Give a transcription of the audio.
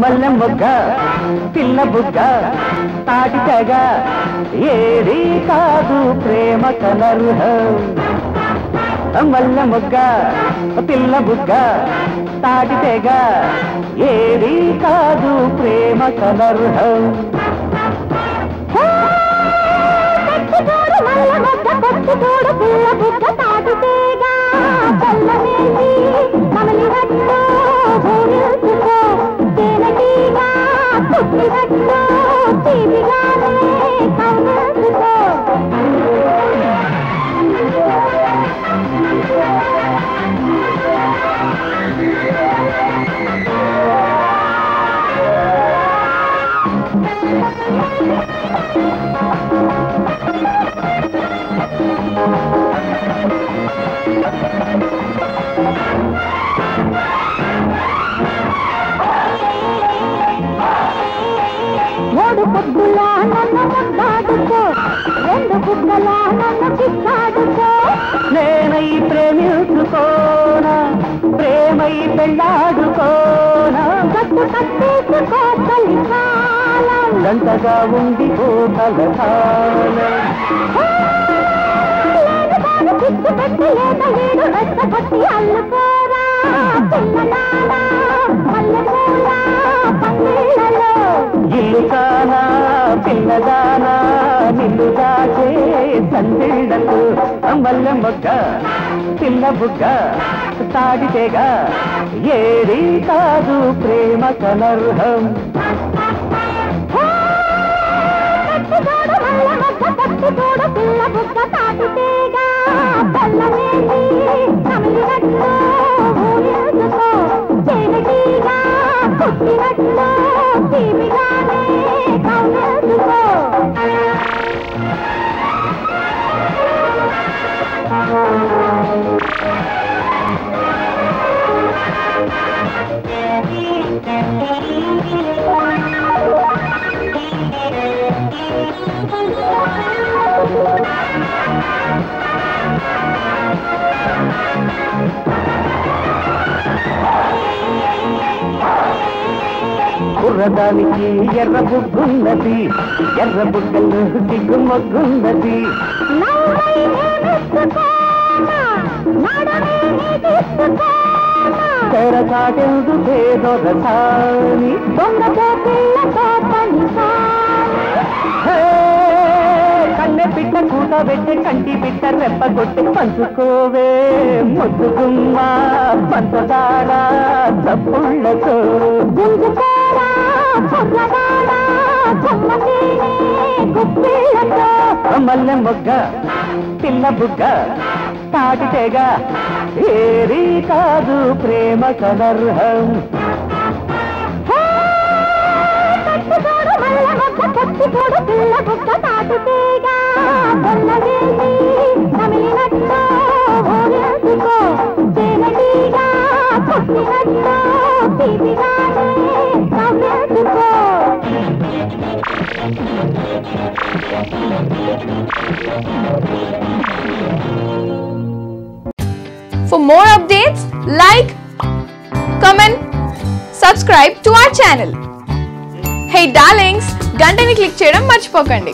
మల్లె మొగ్గ పిల్ల బుగ్గ తాటితగా ఏది కాదు ప్రేమ కలర్హం మల్లె మొగ్గ పిల్ల బుగ్గ తాటితగా ఏది కాదు ప్రేమ కలర్హం మూడు పొద్దులా నన్ను ముద్దాడుకో రెండు బుగ్గలా నన్ను చిక్కాడుకో నేనై ప్రేమించుకోనా ప్రేమై పెళ్ళాడుకోనా గట్టు కట్టేసుకో కలికాలం గంటగా ఉండిపో కలకాలం చిట్టు పెట్టి లేత ఏడు రెచ్చ పట్టి అల్లుకోరా పిల్లలారా మల్లెపూల పందిళ్ళలో ఇల్లు కానా పిల్లదానా నిన్ను దాచే సందిళ్ళకు మల్లె మొగ్గ పిల్ల బుగ్గ తాడితేగా ఏది కాదు ప్రేమ కలర్హం పట్టుకోడు పిల్ల బుగ్గ తాటితేగా పల్లవేసి కమిలినట్లు ఊరేసుకో చెవిటిగా పుట్టినట్లు తీపిగానే కౌనేసుకో కుర్రదానికి ఎర్ర బుగ్గున్నది ఎర్ర బుగ్గలు దిగ్గు మొగ్గున్నది తెరచాటెందుకే దొరసాని కన్నె పిట్ట కూట పెట్టి కంటి పిట్ట రెప్ప కొట్టి పంచుకోవే ముద్దుగుమ్మ పంచదార తప్పుళ్ళతో మల్లె మొగ్గ పిల్ల బుగ్గ తాటితేగా ఏది కాదు ప్రేమ కలర్హం పట్టుకోడు పిల్ల బుగ్గ తాటితేగా పల్లవేసి కమిలినట్లు ఊరేసుకో చెవిటిగా పుట్టినట్లు తీపిగానే కౌనేసుకో For more updates, like, comment, subscribe to our channel. Hey darlings, గంటని click చేయడం మర్చిపోకండి.